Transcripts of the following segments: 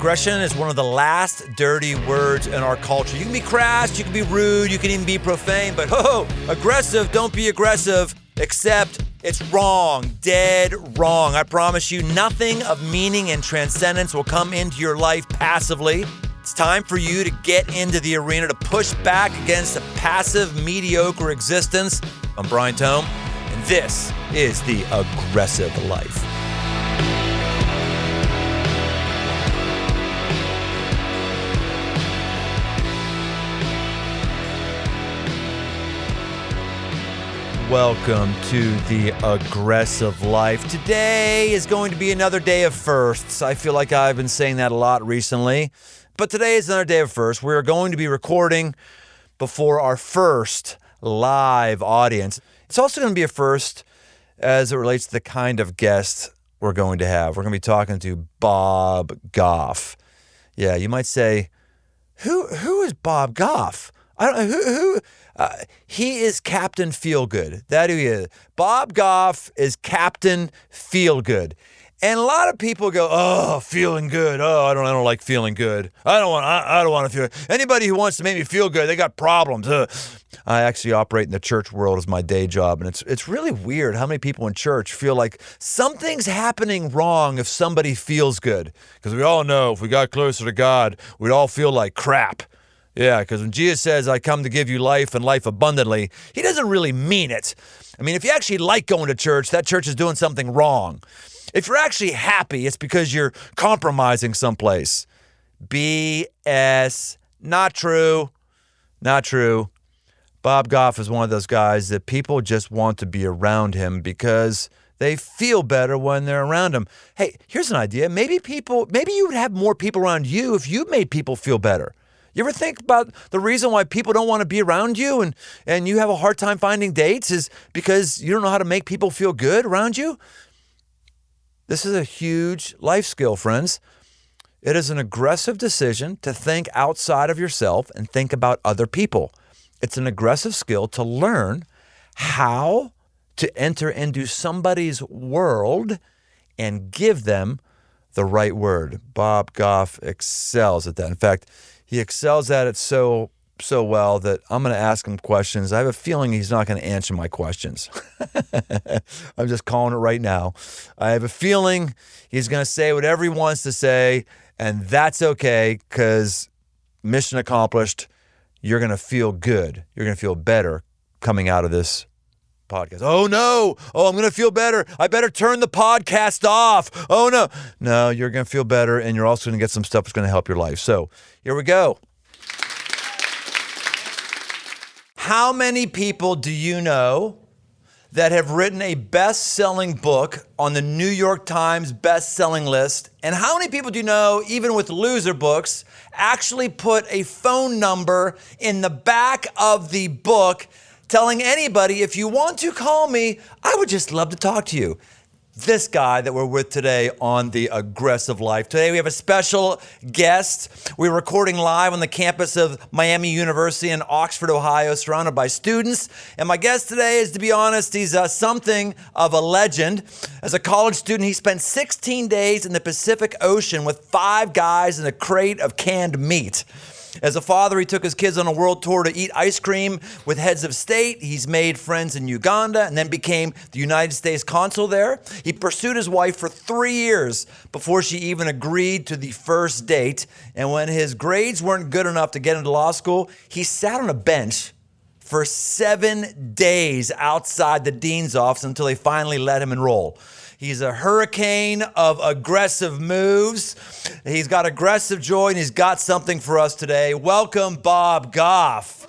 Aggression is one of the last dirty words in our culture. You can be crass, you can be rude, you can even be profane, but aggressive, don't be aggressive, except it's wrong, dead wrong. I promise you, nothing of meaning and transcendence will come into your life passively. It's time for you to get into the arena, to push back against a passive, mediocre existence. I'm Brian Tome, and this is The Aggressive Life. Welcome to The Aggressive Life. Today is going to be another day of firsts. I feel like I've been saying that a lot recently, but today is another day of firsts. We're going to be recording before our first live audience. It's also going to be a first as it relates to the kind of guest we're going to have. We're going to be talking to Bob Goff. Yeah, you might say, who is Bob Goff? I don't know who. He is Captain Feelgood. That who he is. Bob Goff is Captain Feelgood. And a lot of people go, "Oh, feeling good. Oh, I don't like feeling good. I don't want to feel. Anybody who wants to make me feel good, they got problems." I actually operate in the church world as my day job, and it's really weird how many people in church feel like something's happening wrong if somebody feels good. Because we all know if we got closer to God, we'd all feel like crap. Yeah, because when Jesus says, "I come to give you life and life abundantly," he doesn't really mean it. I mean, if you actually like going to church, that church is doing something wrong. If you're actually happy, it's because you're compromising someplace. BS. Not true. Not true. Bob Goff is one of those guys that people just want to be around him because they feel better when they're around him. Hey, here's an idea. Maybe you would have more people around you if you made people feel better. You ever think about the reason why people don't want to be around you and you have a hard time finding dates is because you don't know how to make people feel good around you? This is a huge life skill, friends. It is an aggressive decision to think outside of yourself and think about other people. It's an aggressive skill to learn how to enter into somebody's world and give them the right word. Bob Goff excels at that. In fact, he excels at it so well that I'm going to ask him questions. I have a feeling he's not going to answer my questions. I'm just calling it right now. I have a feeling he's going to say whatever he wants to say, and that's okay because mission accomplished. You're going to feel good. You're going to feel better coming out of this podcast. Oh, no. Oh, I'm going to feel better. I better turn the podcast off. Oh, no. No, you're going to feel better, and you're also going to get some stuff that's going to help your life. So here we go. How many people do you know that have written a best-selling book on the New York Times best-selling list? And how many people do you know, even with loser books, actually put a phone number in the back of the book telling anybody, if you want to call me, I would just love to talk to you? This guy that we're with today on The Aggressive Life. Today we have a special guest. We're recording live on the campus of Miami University in Oxford, Ohio, surrounded by students. And my guest today is, to be honest, he's something of a legend. As a college student, he spent 16 days in the Pacific Ocean with 5 guys in a crate of canned meat. As a father, he took his kids on a world tour to eat ice cream with heads of state. He's made friends in Uganda and then became the United States consul there. He pursued his wife for 3 years before she even agreed to the first date. And when his grades weren't good enough to get into law school, he sat on a bench for 7 days outside the dean's office until they finally let him enroll. He's a hurricane of aggressive moves. He's got aggressive joy, and he's got something for us today. Welcome, Bob Goff.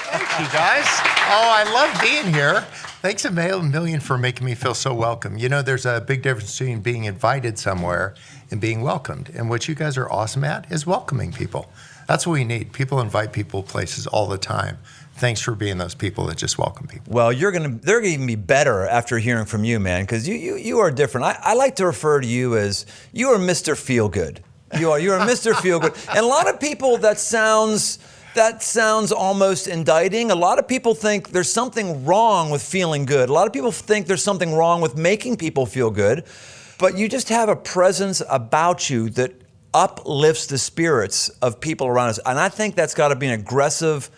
Thank you, guys. Oh, I love being here. Thanks a million for making me feel so welcome. You know, there's a big difference between being invited somewhere and being welcomed. And what you guys are awesome at is welcoming people. That's what we need. People invite people places all the time. Thanks for being those people that just welcome people. Well, they're gonna even be better after hearing from you, man, because you are different. I like to refer to you as you are Mr. Feelgood. You are Mr. Feelgood. And a lot of people that sounds almost indicting. A lot of people think there's something wrong with feeling good. A lot of people think there's something wrong with making people feel good. But you just have a presence about you that uplifts the spirits of people around us. And I think that's got to be an aggressive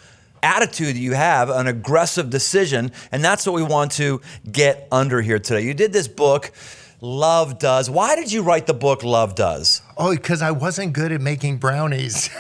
attitude that you have, an aggressive decision. And that's what we want to get under here today. You did this book, Love Does. Why did you write the book, Love Does? Oh, because I wasn't good at making brownies.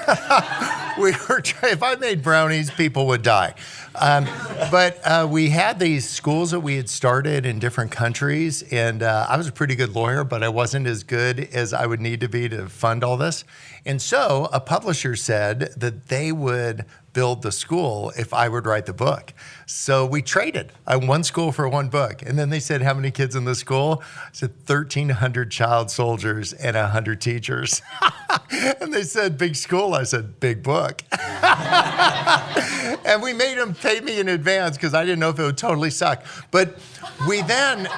If I made brownies, people would die. But we had these schools that we had started in different countries, and I was a pretty good lawyer, but I wasn't as good as I would need to be to fund all this. And so a publisher said that they would build the school if I would write the book. So we traded. I one school for one book. And then they said, how many kids in the school? I said, 1,300 child soldiers and 100 teachers. And they said, big school. I said, big book. And we made them pay me in advance because I didn't know if it would totally suck. But we then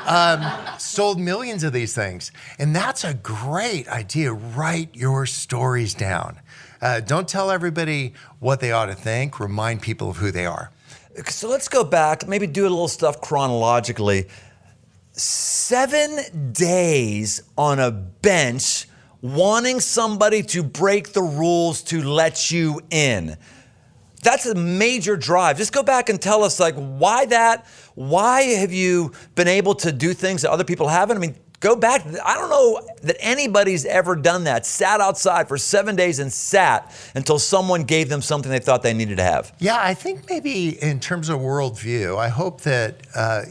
sold millions of these things. And that's a great idea. Write your stories down. Don't tell everybody what they ought to think. Remind people of who they are. So let's go back, maybe do a little stuff chronologically. 7 days on a bench wanting somebody to break the rules to let you in. That's a major drive. Just go back and tell us, like, why that? Why have you been able to do things that other people haven't? I mean, go back. I don't know that anybody's ever done that. Sat outside for 7 days and sat until someone gave them something they thought they needed to have. Yeah, I think maybe in terms of worldview, I hope that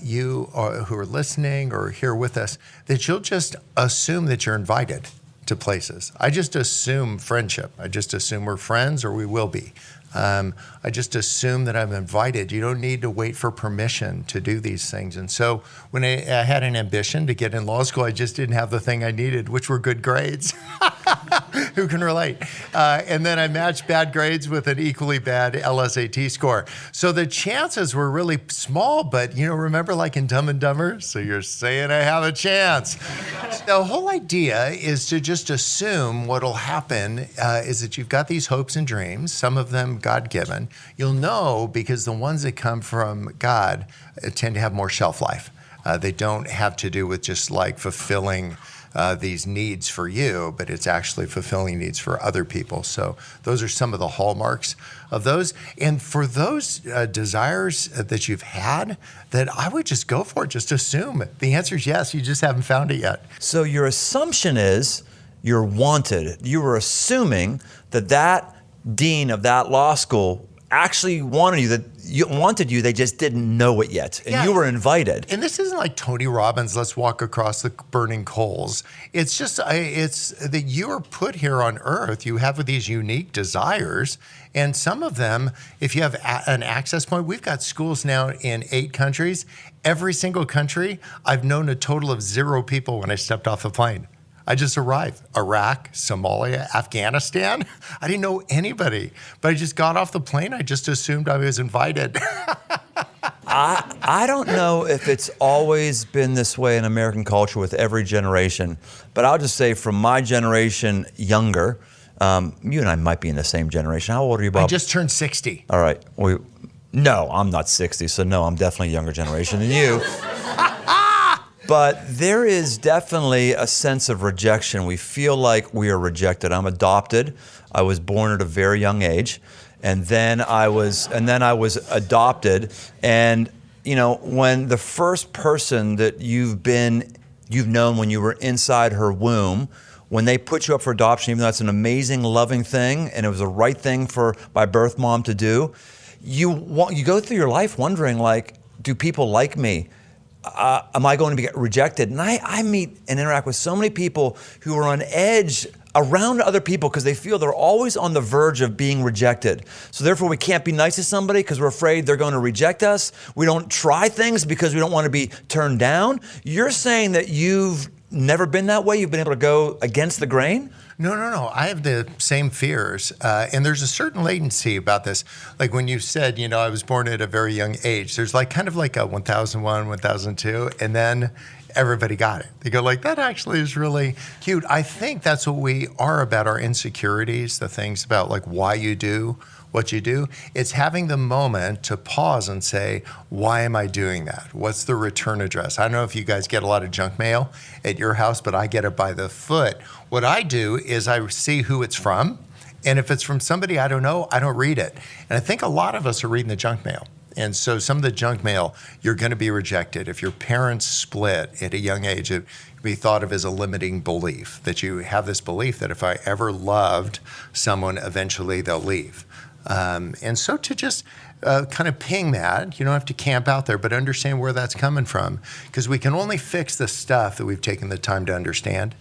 you who are listening or here with us, that you'll just assume that you're invited to places. I just assume friendship. I just assume we're friends or we will be. I just assume that I'm invited. You don't need to wait for permission to do these things. And so when I had an ambition to get in law school, I just didn't have the thing I needed, which were good grades. Who can relate? And then I matched bad grades with an equally bad LSAT score. So the chances were really small, but remember like in Dumb and Dumber? So you're saying I have a chance. The whole idea is to just assume what'll happen is that you've got these hopes and dreams, some of them God-given. You'll know because the ones that come from God tend to have more shelf life. They don't have to do with just like fulfilling these needs for you, but it's actually fulfilling needs for other people. So those are some of the hallmarks of those. And for those desires that you've had, that I would just go for it. Just assume. The answer is yes. You just haven't found it yet. So your assumption is you're wanted. You were assuming that dean of that law school actually wanted you, they just didn't know it yet. And you were invited. And this isn't like Tony Robbins, let's walk across the burning coals. It's just, it's that you are put here on earth. You have these unique desires. And some of them, if you have an access point, we've got schools now in 8 countries. Every single country, I've known a total of 0 people when I stepped off the plane. I just arrived. Iraq, Somalia, Afghanistan. I didn't know anybody, but I just got off the plane. I just assumed I was invited. I don't know if it's always been this way in American culture with every generation, but I'll just say from my generation younger, you and I might be in the same generation. How old are you, Bob? I just turned 60. All right. No, I'm not 60, so no, I'm definitely a younger generation than you. But there is definitely a sense of rejection. We feel like we are rejected. I'm adopted. I was born at a very young age, and then I was adopted. And when the first person that you've known when you were inside her womb, when they put you up for adoption, even though that's an amazing, loving thing, and it was the right thing for my birth mom to do, you go through your life wondering, like, do people like me? Am I going to be rejected? And I meet and interact with so many people who are on edge around other people because they feel they're always on the verge of being rejected. So therefore, we can't be nice to somebody because we're afraid they're going to reject us. We don't try things because we don't want to be turned down. You're saying that you've never been that way? You've been able to go against the grain? No. I have the same fears. And there's a certain latency about this. Like when you said, I was born at a very young age, there's kind of like a 1001, 1002, and then everybody got it. They go like, that actually is really cute. I think that's what we are about our insecurities, the things about like why you do what you do. It's having the moment to pause and say, why am I doing that? What's the return address? I don't know if you guys get a lot of junk mail at your house, but I get it by the foot. What I do is I see who it's from. And if it's from somebody I don't know, I don't read it. And I think a lot of us are reading the junk mail. And so some of the junk mail, you're going to be rejected. If your parents split at a young age, it can be thought of as a limiting belief, that you have this belief that if I ever loved someone, eventually they'll leave. And so to just kind of ping that, you don't have to camp out there, but understand where that's coming from. Because we can only fix the stuff that we've taken the time to understand.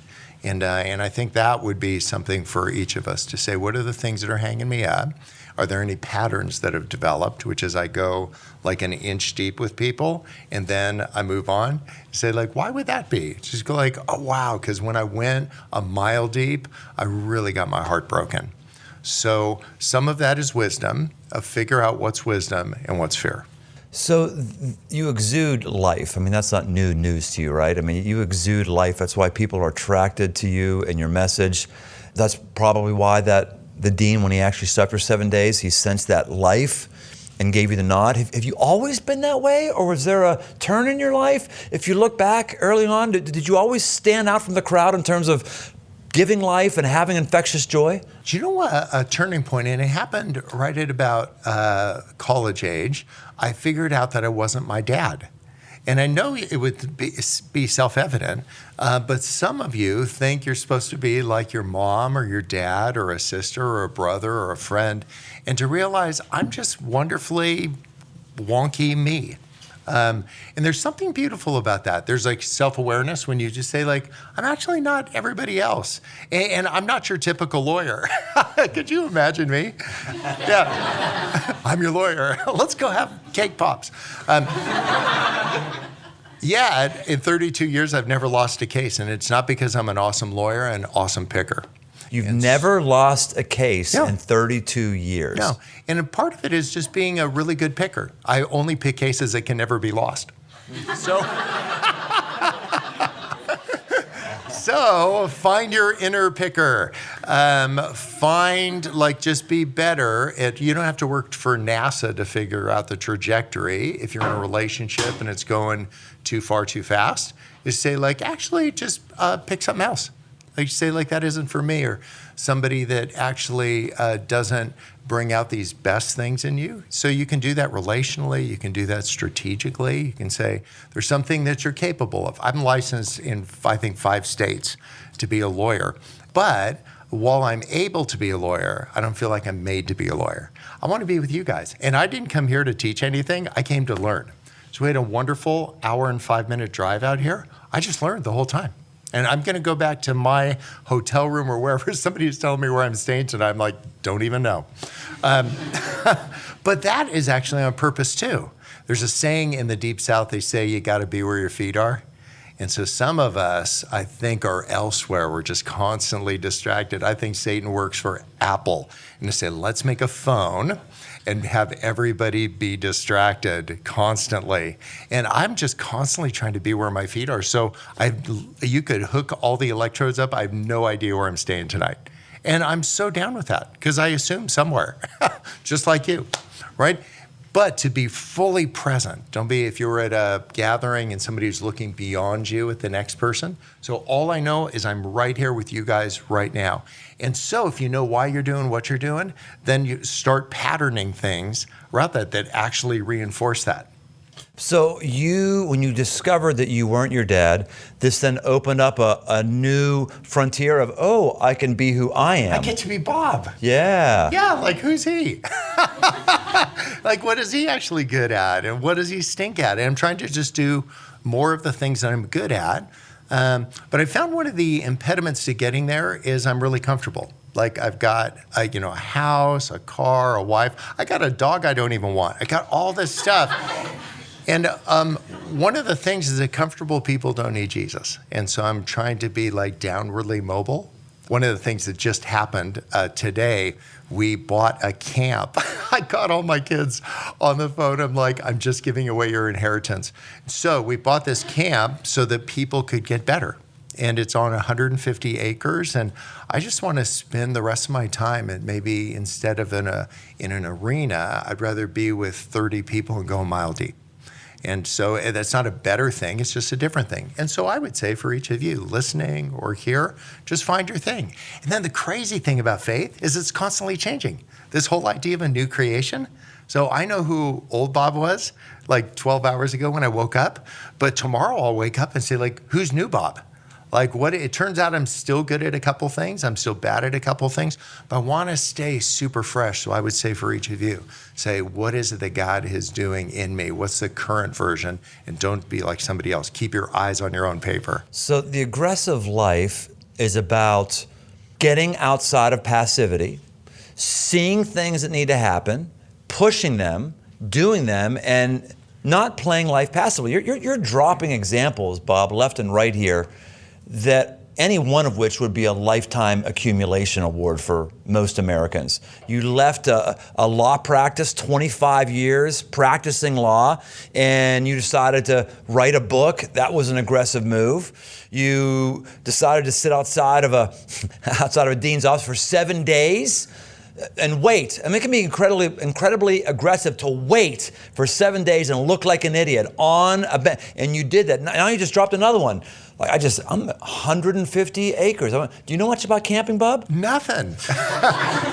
And I think that would be something for each of us to say, what are the things that are hanging me up? Are there any patterns that have developed, which is I go like an inch deep with people and then I move on? Say like, why would that be? Just go like, oh, wow, because when I went a mile deep, I really got my heart broken. So some of that is wisdom, figure out what's wisdom and what's fear. So you exude life. I mean, that's not new news to you, right? I mean, you exude life. That's why people are attracted to you and your message. That's probably why the dean, when he actually stuck for 7 days, he sensed that life and gave you the nod. Have you always been that way, or was there a turn in your life? If you look back early on, did you always stand out from the crowd in terms of giving life and having infectious joy? Do you know what a turning point, and it happened right at about college age. I figured out that I wasn't my dad. And I know it would be self-evident, but some of you think you're supposed to be like your mom or your dad or a sister or a brother or a friend, and to realize I'm just wonderfully wonky me. And there's something beautiful about that. There's like self-awareness when you just say like, I'm actually not everybody else. And I'm not your typical lawyer. Could you imagine me? Yeah, I'm your lawyer. Let's go have cake pops. Yeah, in 32 years, I've never lost a case. And it's not because I'm an awesome lawyer and awesome picker. You've never lost a case No. in 32 years. No, and a part of it is just being a really good picker. I only pick cases that can never be lost. So, so find your inner picker. Just be better at, you don't have to work for NASA to figure out the trajectory. If you're in a relationship and it's going too far too fast, is say like, actually just pick something else. Like you say, like, that isn't for me, or somebody that actually doesn't bring out these best things in you. So you can do that relationally. You can do that strategically. You can say, there's something that you're capable of. I'm licensed in, I think, 5 states to be a lawyer. But while I'm able to be a lawyer, I don't feel like I'm made to be a lawyer. I want to be with you guys. And I didn't come here to teach anything. I came to learn. So we had a wonderful 1 and 5-minute drive out here. I just learned the whole time. And I'm going to go back to my hotel room or wherever somebody is telling me where I'm staying tonight. I'm like, don't even know. But that is actually on purpose too. There's a saying in the Deep South, they say you got to be where your feet are. And so some of us, I think, are elsewhere. We're just constantly distracted. I think Satan works for Apple. And they say, let's make a phone and have everybody be distracted constantly. And I'm just constantly trying to be where my feet are. So you could hook all the electrodes up. I have no idea where I'm staying tonight. And I'm so down with that because I assume somewhere, just like you, right? But to be fully present, don't be, if you're at a gathering and somebody's looking beyond you at the next person. So all I know is I'm right here with you guys right now. And so if you know why you're doing what you're doing, then you start patterning things around that actually reinforce that. So when you discovered that you weren't your dad, this then opened up a new frontier of, oh, I can be who I am. I get to be Bob. Yeah. Yeah, like who's he? Like what is he actually good at? And what does he stink at? And I'm trying to just do more of the things that I'm good at. But I found one of the impediments to getting there is I'm really comfortable. Like I've got a house, a car, a wife. I got a dog I don't even want. I got all this stuff. And one of the things is that comfortable people don't need Jesus. And so I'm trying to be like downwardly mobile. One of the things that just happened today, we bought a camp. I got all my kids on the phone. I'm like, I'm just giving away your inheritance. So we bought this camp so that people could get better. and it's on 150 acres. And I just want to spend the rest of my time, and maybe instead of in an arena, I'd rather be with 30 people and go a mile deep. And so that's not a better thing, it's just a different thing. And so I would say for each of you, listening or here, just find your thing. And then the crazy thing about faith is it's constantly changing. This whole idea of a new creation. So I know who old Bob was like 12 hours ago when I woke up, but tomorrow I'll wake up and say, like, who's new Bob? Like, what? It turns out I'm still good at a couple things. I'm still bad at a couple things, but I want to stay super fresh. So I would say for each of you, say, what is it that God is doing in me? What's the current version? And don't be like somebody else. Keep your eyes on your own paper. So the aggressive life is about getting outside of passivity, seeing things that need to happen, pushing them, doing them, and not playing life passively. You're dropping examples, Bob, left and right here, that any one of which would be a lifetime accumulation award for most Americans. You left a law practice, 25 years practicing law, and you decided to write a book. That was an aggressive move. You decided to sit outside of a dean's office for 7 days and wait. I mean, it can be incredibly aggressive to wait for 7 days and look like an idiot on a bench. And you did that. Now you just dropped another one. Like I'm 150 acres. Do you know much about camping, Bob? Nothing.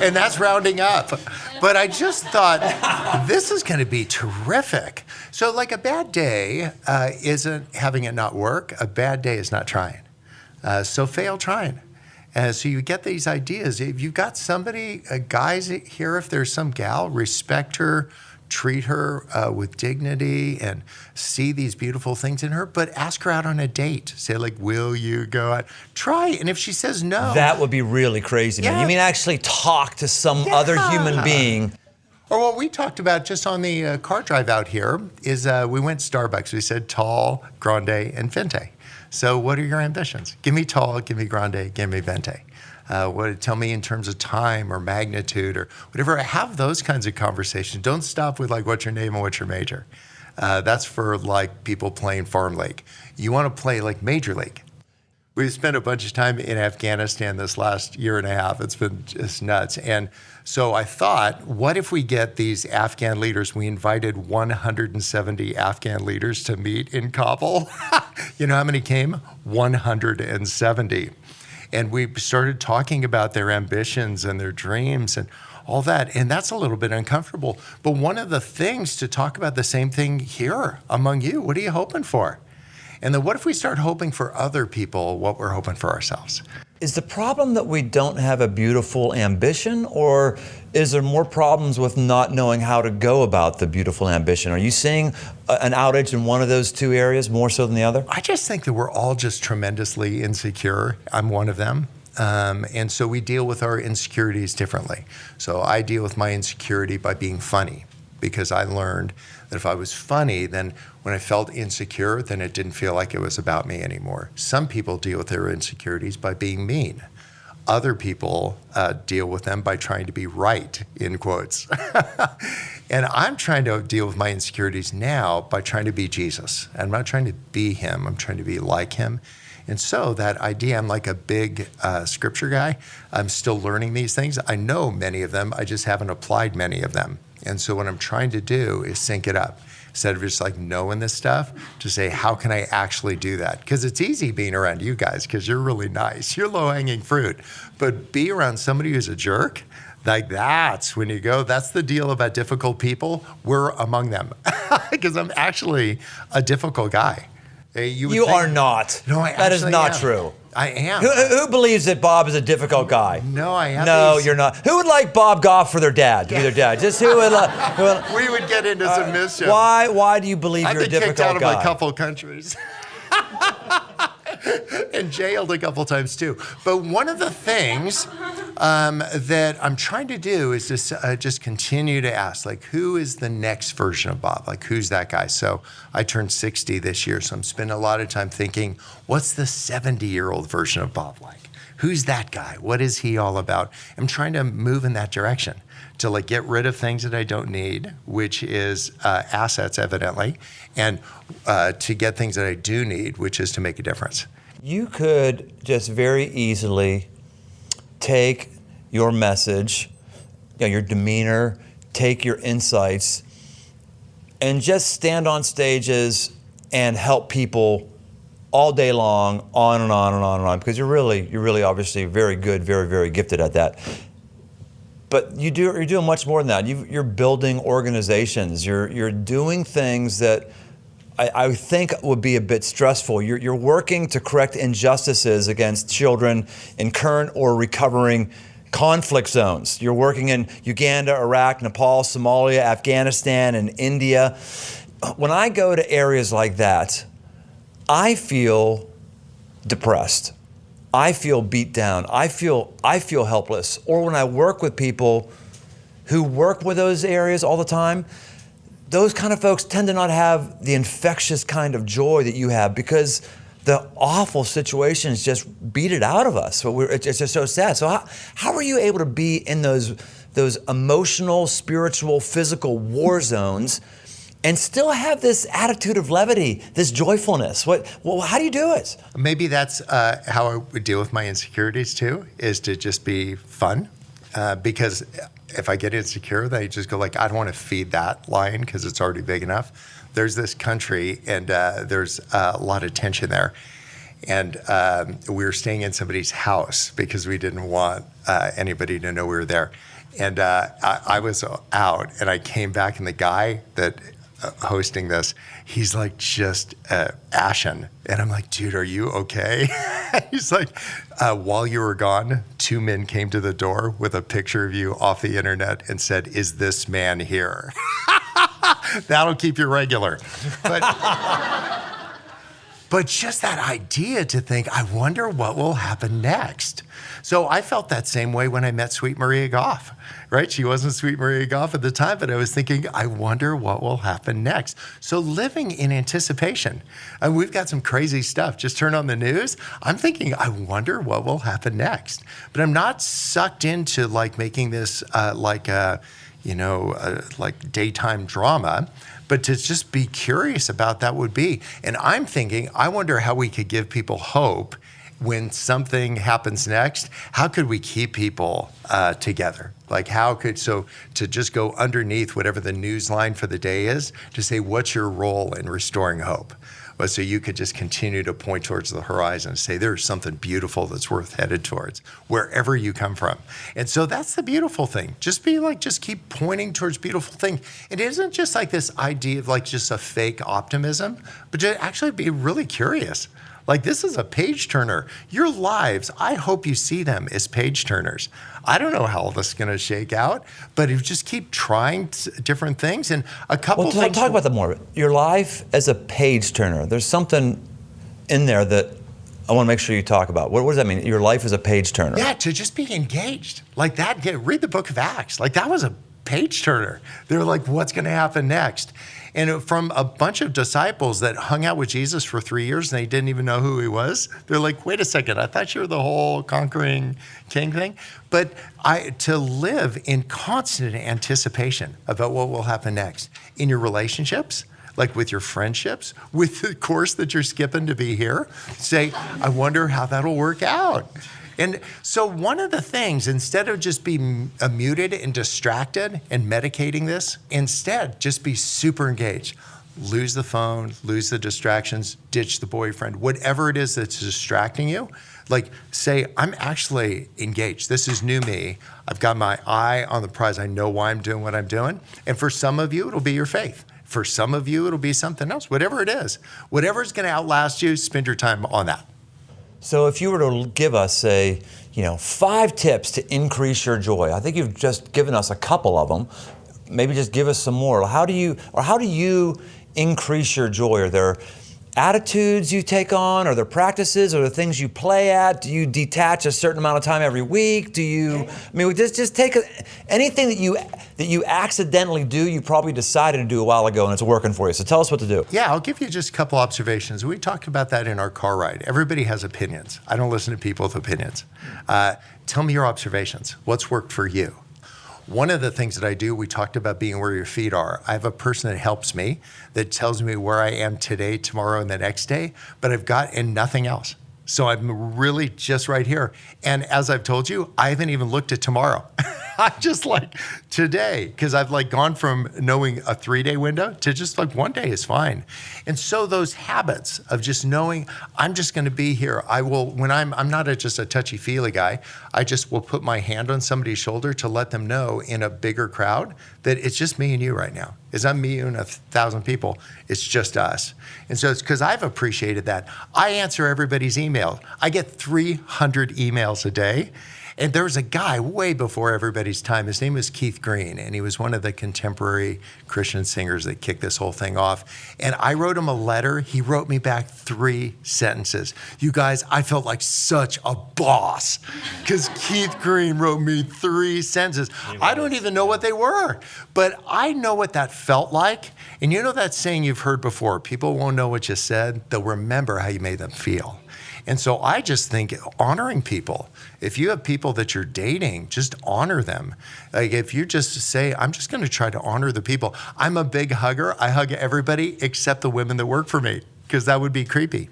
And that's rounding up. But I just thought this is going to be terrific. So like a bad day isn't having it not work. A bad day is not trying. So fail trying. So you get these ideas. If you've got somebody, guys here, if there's some gal, respect her, treat her with dignity, and see these beautiful things in her, but ask her out on a date. Say like, will you go out? Try, and if she says no. That would be really crazy, man. You mean actually talk to some other human being? Or what we talked about just on the car drive out here is we went to Starbucks. We said tall, grande, and venti. So what are your ambitions? Give me tall, give me grande, give me venti. Tell me in terms of time or magnitude or whatever. Have those kinds of conversations. Don't stop with like, what's your name and what's your major? That's for like people playing farm league. You want to play like major league. We've spent a bunch of time in Afghanistan this last year and a half. It's been just nuts. And so I thought, what if we get these Afghan leaders? We invited 170 Afghan leaders to meet in Kabul. You know how many came? 170. And we started talking about their ambitions and their dreams and all that. And that's a little bit uncomfortable. But one of the things to talk about the same thing here among you, what are you hoping for? And then what if we start hoping for other people what we're hoping for ourselves? Is the problem that we don't have a beautiful ambition, or is there more problems with not knowing how to go about the beautiful ambition? Are you seeing an outage in one of those two areas more so than the other? I just think that we're all just tremendously insecure. I'm one of them. And so we deal with our insecurities differently. So I deal with my insecurity by being funny, because I learned that if I was funny, then when I felt insecure, then it didn't feel like it was about me anymore. Some people deal with their insecurities by being mean. Other people deal with them by trying to be right, in quotes. And I'm trying to deal with my insecurities now by trying to be Jesus. I'm not trying to be him, I'm trying to be like him. And so that idea, I'm like a big scripture guy. I'm still learning these things. I know many of them, I just haven't applied many of them. And so what I'm trying to do is sync it up. Instead of just like knowing this stuff, to say, how can I actually do that? Because it's easy being around you guys because you're really nice. You're low-hanging fruit. But be around somebody who's a jerk, like that's when you go, that's the deal about difficult people. We're among them. Because I'm actually a difficult guy. You are not. No, that is not am. true. I am. Who believes that Bob is a difficult guy? No, I am. No, you're not. Who would like Bob Goff for their dad? To be their dad. Just who would? We would get into some mischief. Why do you believe you're a difficult guy? I've been kicked out of a couple countries. And jailed a couple times too. But one of the things that I'm trying to do is just continue to ask, like, who is the next version of Bob? Like, who's that guy? So I turned 60 this year, so I'm spending a lot of time thinking, what's the 70-year-old version of Bob like? Who's that guy? What is he all about? I'm trying to move in that direction to like get rid of things that I don't need, which is assets, evidently, and to get things that I do need, which is to make a difference. You could just very easily take your message, your demeanor, take your insights, and just stand on stages and help people all day long, on and on and on and on, because you're really obviously very good, very, very gifted at that. But you're doing much more than that. You're building organizations. You're doing things that I think would be a bit stressful. You're working to correct injustices against children in current or recovering conflict zones. You're working in Uganda, Iraq, Nepal, Somalia, Afghanistan, and India. When I go to areas like that, I feel depressed. I feel beat down. I feel helpless. Or when I work with people who work with those areas all the time, those kind of folks tend to not have the infectious kind of joy that you have, because the awful situations just beat it out of us. So it's just so sad. So how are you able to be in those emotional, spiritual, physical war zones and still have this attitude of levity, this joyfulness? How do you do it? Maybe that's how I would deal with my insecurities too, is to just be fun. Because if I get insecure, then I just go like, I don't want to feed that lion because it's already big enough. There's this country and there's a lot of tension there. And we were staying in somebody's house because we didn't want anybody to know we were there. And I was out and I came back, and the guy that hosting this, he's like just ashen. And I'm like, dude, are you okay? He's like, while you were gone, 2 men came to the door with a picture of you off the internet and said, is this man here? That'll keep you regular. But just that idea to think, I wonder what will happen next. So I felt that same way when I met Sweet Maria Goff, right? She wasn't Sweet Maria Goff at the time, but I was thinking, I wonder what will happen next. So living in anticipation. And we've got some crazy stuff. Just turn on the news. I'm thinking, I wonder what will happen next. But I'm not sucked into like making this like daytime drama, but to just be curious about that would be. And I'm thinking, I wonder how we could give people hope when something happens next. How could we keep people together? Like to just go underneath whatever the news line for the day is, to say, what's your role in restoring hope? Well, so you could just continue to point towards the horizon and say, there's something beautiful that's worth headed towards, wherever you come from. And so that's the beautiful thing. Just keep pointing towards beautiful things. It isn't just like this idea of like just a fake optimism, but to actually be really curious. Like, this is a page turner. Your lives, I hope you see them as page turners. I don't know how all this is going to shake out, but you just keep trying different things. And a couple things. Talk about that more. Your life as a page turner. There's something in there that I want to make sure you talk about. What does that mean? Your life as a page turner. Yeah, to just be engaged. Like that, read the book of Acts. Like, that was a page turner. They're like, what's going to happen next? And from a bunch of disciples that hung out with Jesus for 3 years and they didn't even know who he was, they're like, wait a second, I thought you were the whole conquering king thing. But to live in constant anticipation about what will happen next in your relationships, like with your friendships, with the course that you're skipping to be here, say, I wonder how that'll work out. And so one of the things, instead of just being muted and distracted and medicating this, instead just be super engaged. Lose the phone, lose the distractions, ditch the boyfriend, whatever it is that's distracting you. Like, say, I'm actually engaged. This is new me. I've got my eye on the prize. I know why I'm doing what I'm doing. And for some of you, it'll be your faith. For some of you, it'll be something else. Whatever it is, whatever's going to outlast you, spend your time on that. So if you were to give us, say, 5 tips to increase your joy, I think you've just given us a couple of them. Maybe just give us some more. How do you increase your joy? Are there attitudes you take on? Are there practices? Are there things you play at? Do you detach a certain amount of time every week? Just take anything that you accidentally do, you probably decided to do a while ago and it's working for you. So tell us what to do. Yeah, I'll give you just a couple observations. We talked about that in our car ride. Everybody has opinions. I don't listen to people with opinions. Tell me your observations. What's worked for you? One of the things that I do, we talked about being where your feet are. I have a person that helps me, that tells me where I am today, tomorrow, and the next day, but I've got and nothing else. So I'm really just right here. And as I've told you, I haven't even looked at tomorrow. I'm just like today, because I've like gone from knowing a 3-day window to just like 1 day is fine. And so those habits of just knowing I'm just going to be here. I will, when I'm not just a touchy-feely guy, I just will put my hand on somebody's shoulder to let them know in a bigger crowd that it's just me and you right now. It's not me and 1,000 people. It's just us. And so it's because I've appreciated that. I answer everybody's email. I get 300 emails a day. And there was a guy way before everybody's time. His name was Keith Green, and he was one of the contemporary Christian singers that kicked this whole thing off. And I wrote him a letter. He wrote me back 3 sentences. You guys, I felt like such a boss because Keith Green wrote me 3 sentences. I don't even know what they were, but I know what that felt like. And you know that saying you've heard before, people won't know what you said, they'll remember how you made them feel. And so I just think honoring people, if you have people that you're dating, just honor them. Like if you just say, I'm just going to try to honor the people. I'm a big hugger. I hug everybody except the women that work for me because that would be creepy.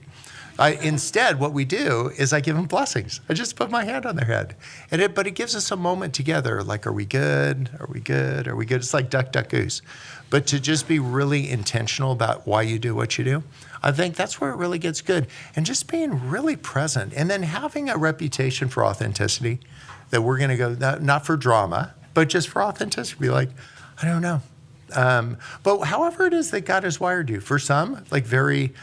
Instead, what we do is I give them blessings. I just put my hand on their head. But it gives us a moment together, like, are we good? Are we good? Are we good? It's like duck, duck, goose. But to just be really intentional about why you do what you do, I think that's where it really gets good. And just being really present and then having a reputation for authenticity that we're going to go, not for drama, but just for authenticity. Be like, I don't know. But however it is that God has wired you, for some, like very,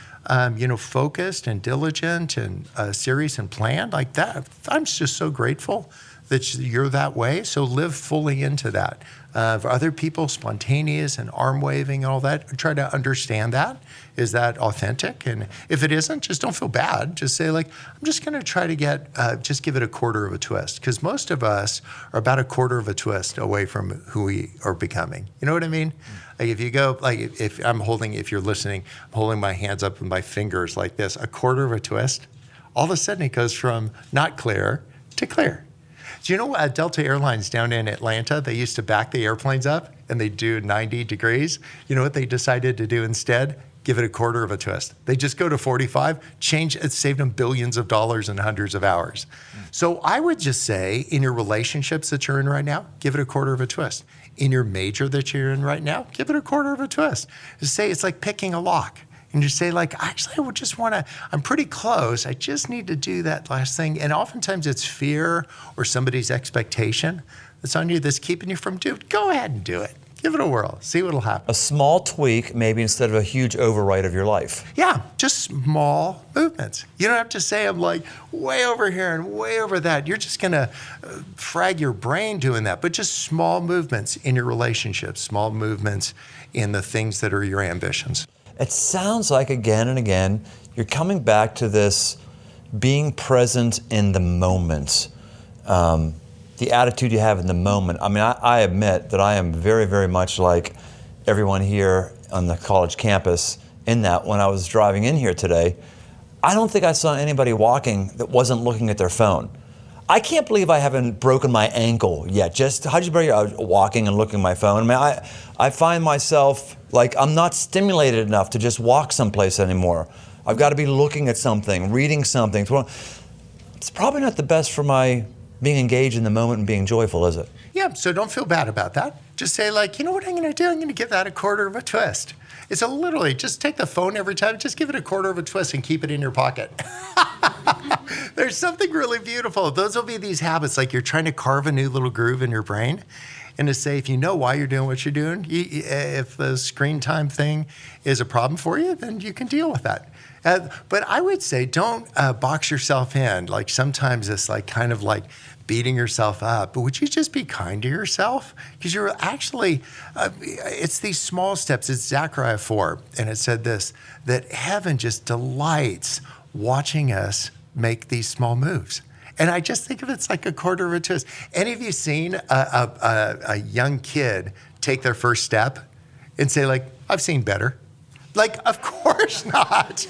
focused and diligent and serious and planned like that. I'm just so grateful that you're that way. So live fully into that. For other people, spontaneous and arm waving and all that, try to understand that. Is that authentic? And if it isn't, just don't feel bad. Just say like, I'm just going to try to just give it a quarter of a twist. Because most of us are about a quarter of a twist away from who we are becoming. You know what I mean? Like if you go, like if you're listening, I'm holding my hands up with my fingers like this, a quarter of a twist, all of a sudden it goes from not clear to clear. Do you know Delta Airlines down in Atlanta, they used to back the airplanes up and they do 90 degrees. You know what they decided to do instead? Give it a quarter of a twist. They just go to 45, it saved them billions of dollars and hundreds of hours. So I would just say in your relationships that you're in right now, give it a quarter of a twist. In your major that you're in right now, give it a quarter of a twist. Just say it's like picking a lock. And just say like, actually, I would just want to, I'm pretty close. I just need to do that last thing. And oftentimes it's fear or somebody's expectation that's on you that's keeping you from doing it. Go ahead and do it. Give it a whirl. See what'll happen. A small tweak, maybe instead of a huge overwrite of your life. Yeah, just small movements. You don't have to say I'm like way over here and way over that. You're just going to frag your brain doing that. But just small movements in your relationships, small movements in the things that are your ambitions. It sounds like again and again, you're coming back to this being present in the moment, the attitude you have in the moment. I mean, I admit that I am very, very much like everyone here on the college campus in that when I was driving in here today, I don't think I saw anybody walking that wasn't looking at their phone. I can't believe I haven't broken my ankle yet. Just how'd you break it? Walking and looking at my phone. I mean, I find myself like I'm not stimulated enough to just walk someplace anymore. I've got to be looking at something, reading something. It's probably not the best for my being engaged in the moment and being joyful, is it? Yeah, so don't feel bad about that. Just say like, you know what I'm going to do? I'm going to give that a quarter of a twist. It's literally just take the phone every time, just give it a quarter of a twist and keep it in your pocket. There's something really beautiful. Those will be these habits, like you're trying to carve a new little groove in your brain. And to say, if you know why you're doing what you're doing, if the screen time thing is a problem for you, then you can deal with that. But I would say don't box yourself in. Like sometimes it's like kind of like beating yourself up. But would you just be kind to yourself? Because you're actually, it's these small steps. It's Zechariah 4. And it said this, that heaven just delights watching us make these small moves. And I just think of it's like a quarter of a twist. Any of you seen a young kid take their first step and say like, I've seen better? Like, of course not.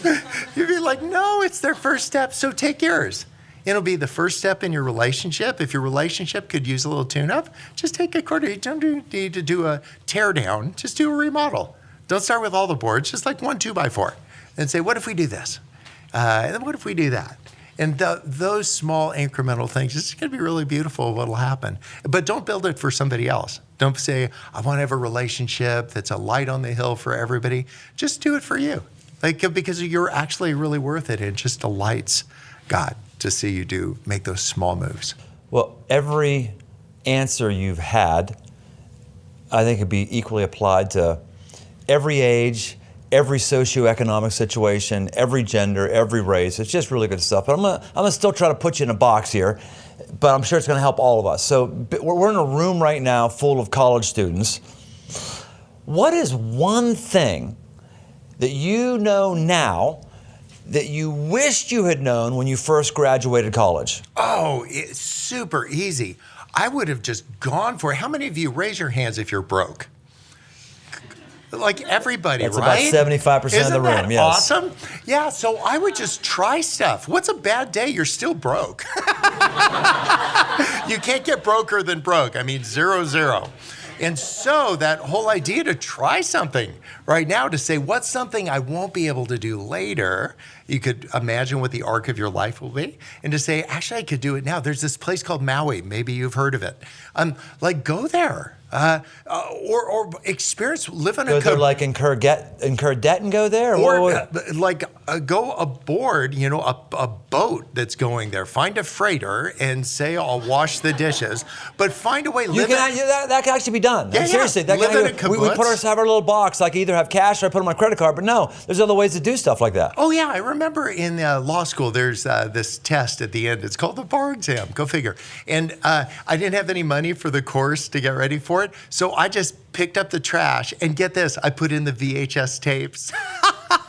You'd be like, no, it's their first step, so take yours. It'll be the first step in your relationship. If your relationship could use a little tune-up, just take a quarter. You don't need to do a tear down, just do a remodel. Don't start with all the boards, just like 1 2x4. And say, what if we do this? And then what if we do that? And those small incremental things, it's going to be really beautiful what'll happen. But don't build it for somebody else. Don't say, I want to have a relationship that's a light on the hill for everybody. Just do it for you. Because you're actually really worth it. It just delights God to see you make those small moves. Well, every answer you've had, I think could be equally applied to every age, every socioeconomic situation, every gender, every race. It's just really good stuff. But I'm gonna still try to put you in a box here, but I'm sure it's gonna help all of us. So we're in a room right now full of college students. What is one thing that you know now that you wished you had known when you first graduated college? Oh, it's super easy. I would have just gone for it. How many of you raise your hands if you're broke? Like everybody, That's right? about 75% of the Isn't room, that yes. awesome? Yeah, so I would just try stuff. What's a bad day? You're still broke. You can't get broker than broke. I mean, 0. And so that whole idea to try something right now, to say, what's something I won't be able to do later? You could imagine what the arc of your life will be. And to say, actually, I could do it now. There's this place called Maui. Maybe you've heard of it. Go there. Or experience, live in Go there, like incur debt and go there? Or go aboard, a boat that's going there. Find a freighter and say, I'll wash the dishes. But find a way. That can actually be done. Yeah, seriously, yeah. That we have our little box. Like either have cash or I put on my credit card. But no, there's other ways to do stuff like that. Oh yeah, I remember in law school there's this test at the end. It's called the bar exam. Go figure. And I didn't have any money for the course to get ready for it, so I just picked up the trash and get this. I put in the VHS tapes.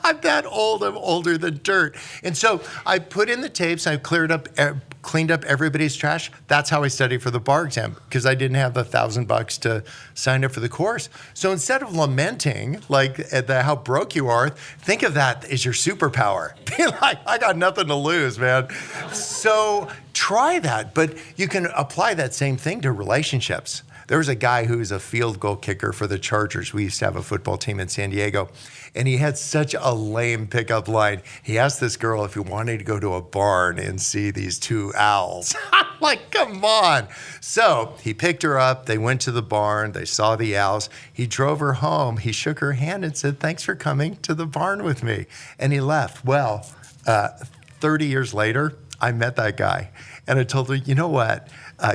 I'm that old. I'm older than dirt. And so I put in the tapes. I cleaned up everybody's trash. That's how I studied for the bar exam, because I didn't have $1,000 to sign up for the course. So instead of lamenting how broke you are, think of that as your superpower. Be like, I got nothing to lose, man. So try that, but you can apply that same thing to relationships. There was a guy who was a field goal kicker for the Chargers. We used to have a football team in San Diego, and he had such a lame pickup line. He asked this girl if he wanted to go to a barn and see these two owls. I'm like, come on. So he picked her up. They went to the barn. They saw the owls. He drove her home. He shook her hand and said, thanks for coming to the barn with me. And he left. Well, 30 years later, I met that guy. And I told her, you know what?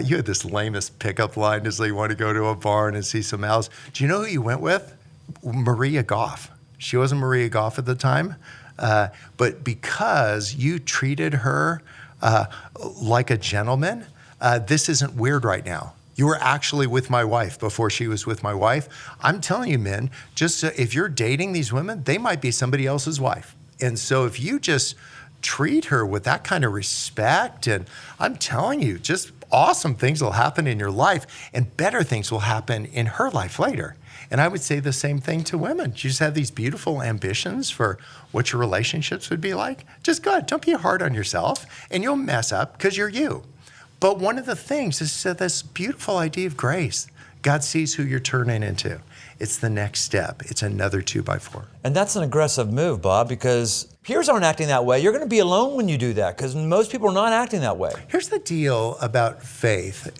You had this lamest pickup line as you want to go to a barn and see some owls. Do you know who you went with? Maria Goff. She wasn't Maria Goff at the time, but because you treated her like a gentleman, this isn't weird right now. You were actually with my wife before she was with my wife. I'm telling you, men, just if you're dating these women, they might be somebody else's wife. And so if you just treat her with that kind of respect, and I'm telling you, just awesome things will happen in your life, and better things will happen in her life later. And I would say the same thing to women. You just have these beautiful ambitions for what your relationships would be like. Just go ahead, don't be hard on yourself, and you'll mess up because you're you. But one of the things is this beautiful idea of grace. God sees who you're turning into. It's the next step. It's another 2x4. And that's an aggressive move, Bob, because peers aren't acting that way. You're going to be alone when you do that, because most people are not acting that way. Here's the deal about faith.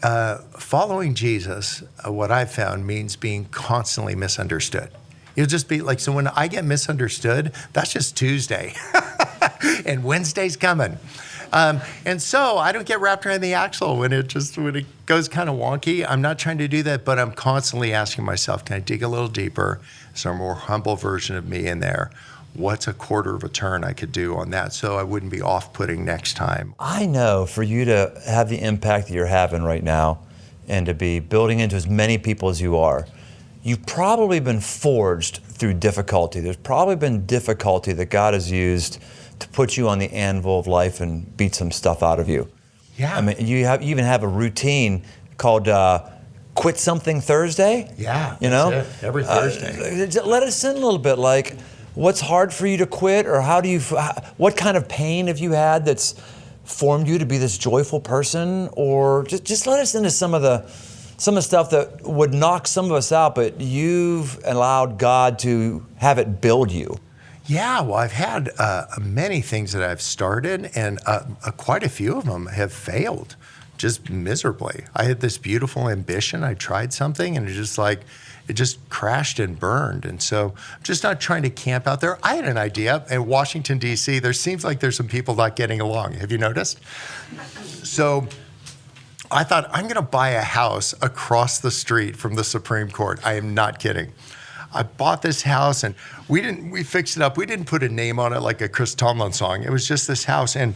Following Jesus, what I've found, means being constantly misunderstood. You'll just be like, so when I get misunderstood, that's just Tuesday. And Wednesday's coming. And so I don't get wrapped around the axle when it goes kind of wonky. I'm not trying to do that, but I'm constantly asking myself, can I dig a little deeper? Is there a more humble version of me in there? What's a quarter of a turn I could do on that so I wouldn't be off-putting next time? I know for you to have the impact that you're having right now and to be building into as many people as you are, you've probably been forged through difficulty. There's probably been difficulty that God has used to put you on the anvil of life and beat some stuff out of you. Yeah. I mean, you even have a routine called Quit Something Thursday. Yeah, you know, that's it. Every Thursday. Let us in a little bit. Like, what's hard for you to quit, or what kind of pain have you had that's formed you to be this joyful person? Or just let us into some of the stuff that would knock some of us out, but you've allowed God to have it build you. Yeah, well, I've had many things that I've started, and quite a few of them have failed just miserably. I had this beautiful ambition. I tried something, and it just crashed and burned. And so I'm just not trying to camp out there. I had an idea. In Washington, D.C., there seems like there's some people not getting along. Have you noticed? So I thought, I'm going to buy a house across the street from the Supreme Court. I am not kidding. I bought this house, and we fixed it up. We didn't put a name on it like a Chris Tomlin song. It was just this house, and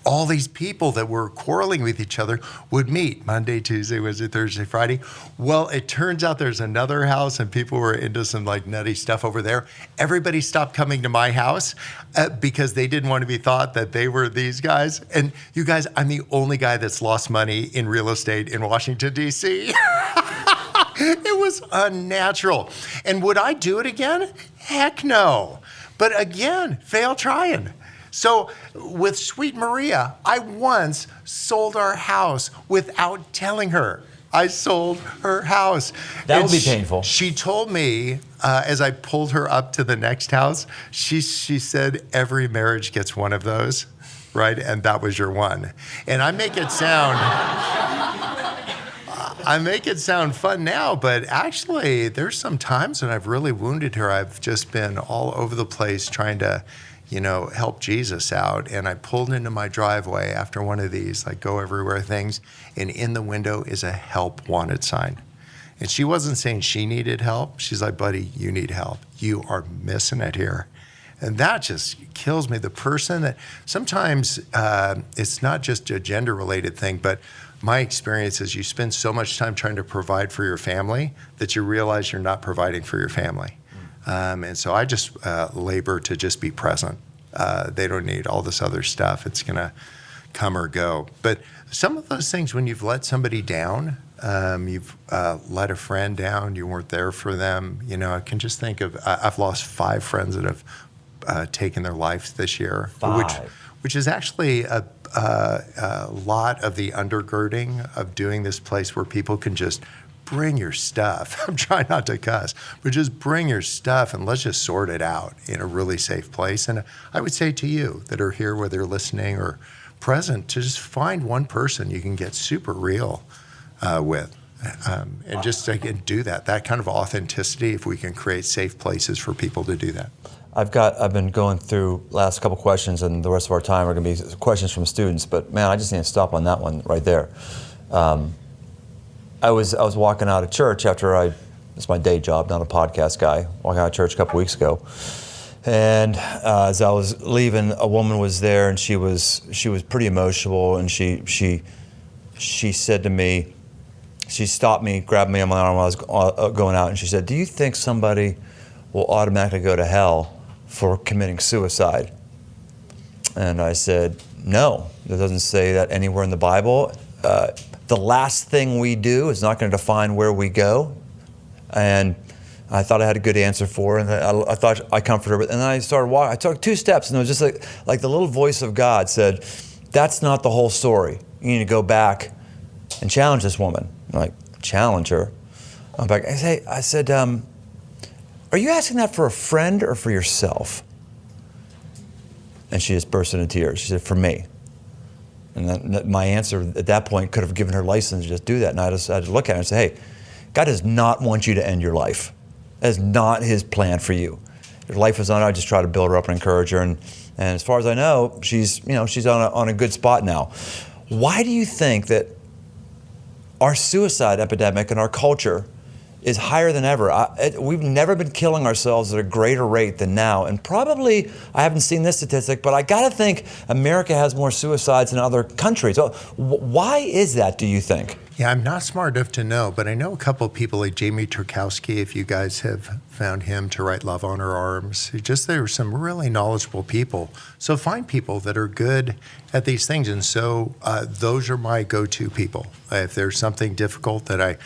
all these people that were quarreling with each other would meet Monday, Tuesday, Wednesday, Thursday, Friday. Well, it turns out there's another house, and people were into some like nutty stuff over there. Everybody stopped coming to my house because they didn't want to be thought that they were these guys. And you guys, I'm the only guy that's lost money in real estate in Washington, D.C. It was unnatural. And would I do it again? Heck no. But again, fail trying. So with Sweet Maria, I once sold our house without telling her. I sold her house. That would be painful. She told me, as I pulled her up to the next house, she said, every marriage gets one of those, right? And that was your one. And I make it sound fun now, but actually there's some times when I've really wounded her. I've just been all over the place trying to, help Jesus out. And I pulled into my driveway after one of these, like go everywhere things, and in the window is a help wanted sign. And she wasn't saying she needed help. She's like, buddy, you need help. You are missing it here. And that just kills me. The person that sometimes it's not just a gender related thing, but my experience is you spend so much time trying to provide for your family that you realize you're not providing for your family. And so I just labor to just be present. They don't need all this other stuff. It's going to come or go. But some of those things, when you've let somebody down, you've let a friend down, you weren't there for them. I can just think of, I've lost 5 friends that have taken their lives this year. 5. Which is actually a lot of the undergirding of doing this place where people can just bring your stuff. I'm trying not to cuss, but just bring your stuff and let's just sort it out in a really safe place. And I would say to you that are here, whether you're listening or present, to just find one person you can get super real with. And just do that kind of authenticity, if we can create safe places for people to do that. I've been going through last couple questions, and the rest of our time are going to be questions from students. But man, I just need to stop on that one right there. I was walking out of church after it's my day job, not a podcast guy. Walking out of church a couple weeks ago, and as I was leaving, a woman was there, and she was pretty emotional, and she said to me, she stopped me, grabbed me on my arm while I was going out, and she said, "Do you think somebody will automatically go to hell for committing suicide?" And I said, no, it doesn't say that anywhere in the Bible. The last thing we do is not going to define where we go. And I thought I had a good answer for her, and I thought I comforted her. And then I started walking. I took 2 steps, and it was just like the little voice of God said, that's not the whole story. You need to go back and challenge this woman. I'm like, challenge her? I'm back. I said, are you asking that for a friend or for yourself? And she just burst into tears. She said, for me. And then my answer at that point could have given her license to just do that. And I just had to look at her and say, hey, God does not want you to end your life. That is not his plan for you. Your life is on. I just try to build her up and encourage her. And as far as I know, she's on a good spot now. Why do you think that our suicide epidemic in our culture is higher than ever? We've never been killing ourselves at a greater rate than now. And probably, I haven't seen this statistic, but I got to think America has more suicides than other countries. So why is that, do you think? Yeah, I'm not smart enough to know, but I know a couple of people like Jamie Turkowski, if you guys have found him to write Love on Her Arms. There were some really knowledgeable people. So find people that are good at these things. And so those are my go-to people. If there's something difficult that I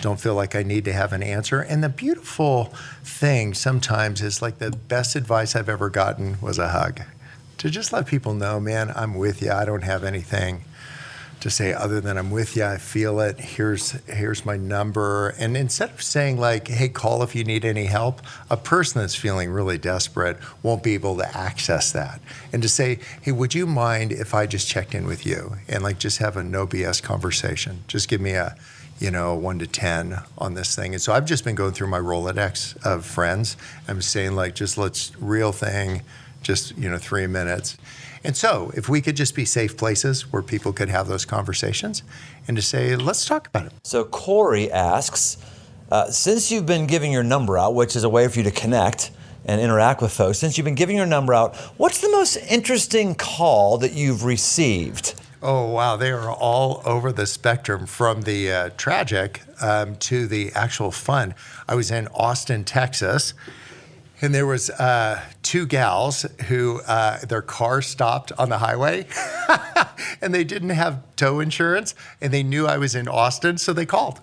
don't feel like I need to have an answer. And the beautiful thing sometimes is like the best advice I've ever gotten was a hug. To just let people know, man, I'm with you. I don't have anything to say, other than I'm with you, I feel it, here's my number. And instead of saying like, hey, call if you need any help, a person that's feeling really desperate won't be able to access that. And to say, hey, would you mind if I just checked in with you and like just have a no BS conversation? Just give me a 1 to 10 on this thing. And so I've just been going through my Rolodex of friends. I'm saying like, just let's real thing, just 3 minutes. And so if we could just be safe places where people could have those conversations and to say, let's talk about it. So Corey asks, since you've been giving your number out, which is a way for you to connect and interact with folks, since you've been giving your number out, what's the most interesting call that you've received? Oh, wow. They are all over the spectrum from the tragic to the actual fun. I was in Austin, Texas. And there was 2 gals who their car stopped on the highway and they didn't have tow insurance and they knew I was in Austin, so they called.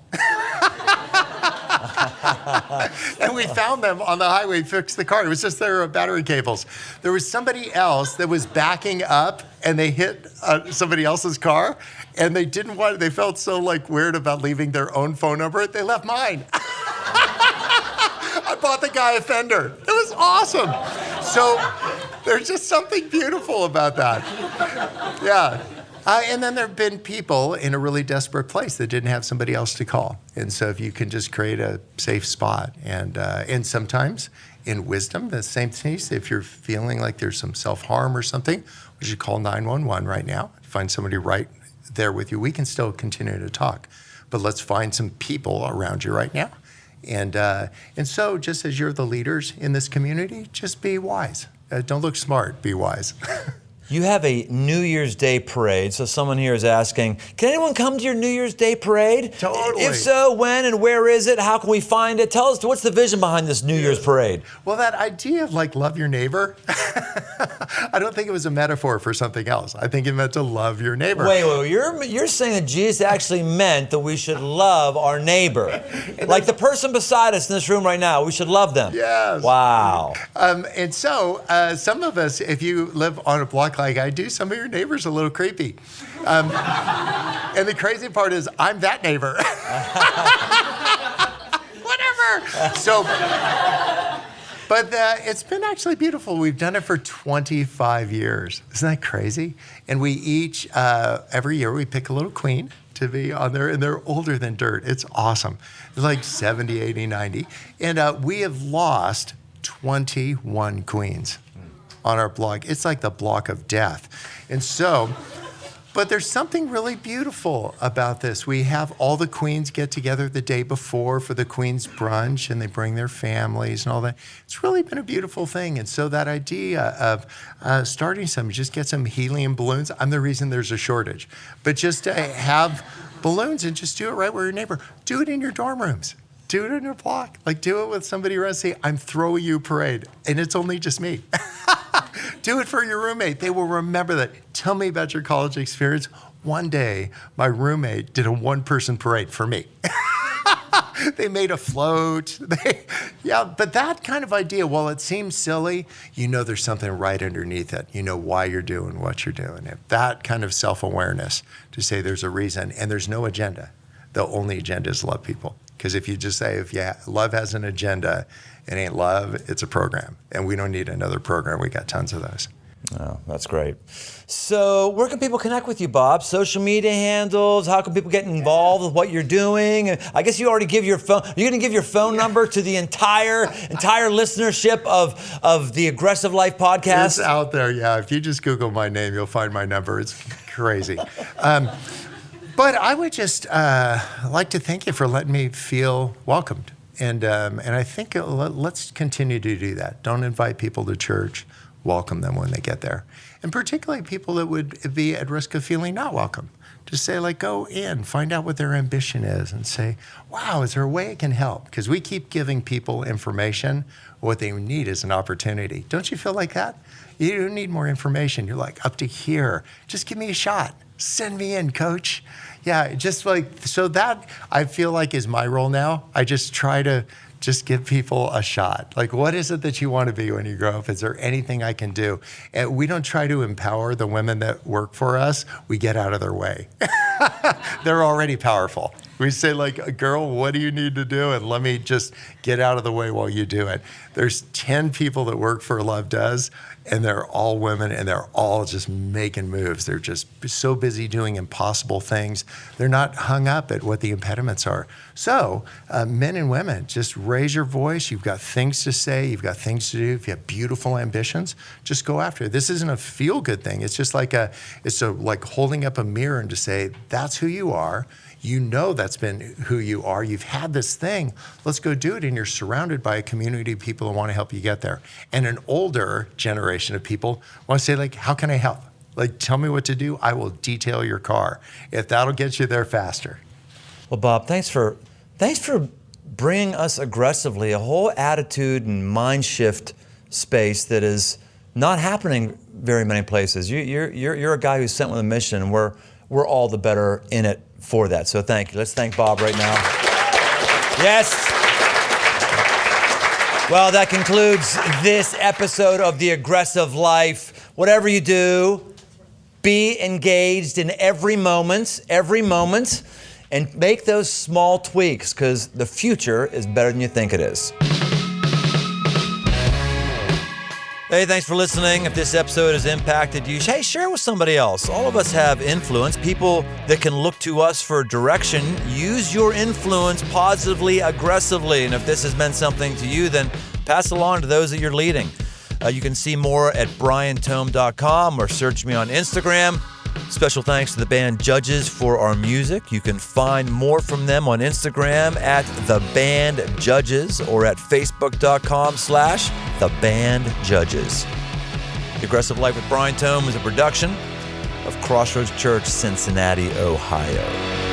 And we found them on the highway, fixed the car. It was just their battery cables. There was somebody else that was backing up and they hit somebody else's car and they didn't want, they felt so like weird about leaving their own phone number. They left mine. I bought the guy a fender. It was awesome. So there's just something beautiful about that. Yeah. And then there have been people in a really desperate place that didn't have somebody else to call. And so if you can just create a safe spot and sometimes in wisdom, the same thing, if you're feeling like there's some self-harm or something, we should call 911 right now. Find somebody right there with you. We can still continue to talk, but let's find some people around you right now. And so just as you're the leaders in this community, just be wise. Don't look smart, be wise. You have a New Year's Day parade, so someone here is asking, can anyone come to your New Year's Day parade? Totally. If so, when and where is it? How can we find it? Tell us, what's the vision behind this New Year's parade? Well, that idea of like love your neighbor, I don't think it was a metaphor for something else. I think it meant to love your neighbor. Wait, you're saying that Jesus actually meant that we should love our neighbor. Like the person beside us in this room right now, we should love them. Yes. Wow. And so some of us, if you live on a block like I do, some of your neighbors are a little creepy. And the crazy part is I'm that neighbor. Whatever. So, but it's been actually beautiful. We've done it for 25 years. Isn't that crazy? And we each, every year, we pick a little queen to be on there, and they're older than dirt. It's awesome. They're like 70, 80, 90. And we have lost 21 queens on our blog. It's like the block of death. And so, but there's something really beautiful about this. We have all the queens get together the day before for the queen's brunch, and they bring their families and all that. It's really been a beautiful thing. And so that idea of starting some, just get some helium balloons. I'm the reason there's a shortage. But just to have balloons and just do it right where your neighbor. Do it in your dorm rooms. Do it in your block. Like do it with somebody around. Say, I'm throwing you a parade. And it's only just me. Do it for your roommate. They will remember that. Tell me about your college experience. One day, my roommate did a one-person parade for me. They made a float. But that kind of idea, while it seems silly, you know there's something right underneath it. You know why you're doing what you're doing. If that kind of self-awareness to say there's a reason and there's no agenda. The only agenda is love people. Because if you just say, love has an agenda, it ain't love, it's a program. And we don't need another program. We got tons of those. Oh, that's great. So where can people connect with you, Bob? Social media handles? How can people get involved with what you're doing? I guess you already give your phone. You're going to give your phone number to the entire listenership of the Aggressive Life podcast? It's out there, yeah. If you just Google my name, you'll find my number. It's crazy. But I would just like to thank you for letting me feel welcomed. And I think let's continue to do that. Don't invite people to church. Welcome them when they get there. And particularly people that would be at risk of feeling not welcome. Just say, like, go in, find out what their ambition is and say, wow, is there a way it can help? Because we keep giving people information. What they need is an opportunity. Don't you feel like that? You don't need more information. You're like, up to here. Just give me a shot. Send me in, coach. Yeah, just like, so that I feel like is my role now. I just try to just give people a shot. Like, what is it that you want to be when you grow up? Is there anything I can do? And we don't try to empower the women that work for us. We get out of their way. They're already powerful. We say like, girl, what do you need to do? And let me just get out of the way while you do it. There's 10 people that work for Love Does, and they're all women, and they're all just making moves. They're just so busy doing impossible things. They're not hung up at what the impediments are. So men and women, just raise your voice. You've got things to say. You've got things to do. If you have beautiful ambitions, just go after it. This isn't a feel-good thing. It's just like like holding up a mirror and to say, that's who you are. You know that's been who you are. You've had this thing. Let's go do it. And you're surrounded by a community of people who want to help you get there. And an older generation of people want to say, like, how can I help? Like, tell me what to do. I will detail your car if that'll get you there faster. Well, Bob, thanks for bringing us aggressively a whole attitude and mind shift space that is not happening very many places. You're a guy who's sent with a mission, and we're all the better in it for that. So thank you. Let's thank Bob right now. Yes. Well, that concludes this episode of The Aggressive Life. Whatever you do, be engaged in every moment, and make those small tweaks, because the future is better than you think it is. Hey, thanks for listening. If this episode has impacted you, hey, share with somebody else. All of us have influence, people that can look to us for direction. Use your influence positively, aggressively. And if this has meant something to you, then pass along to those that you're leading. You can see more at briantome.com or search me on Instagram. Special thanks to the band Judges for our music. You can find more from them on Instagram at The Band Judges or at facebook.com/The Band Judges. The Aggressive Life with Brian Tome is a production of Crossroads Church, Cincinnati, Ohio.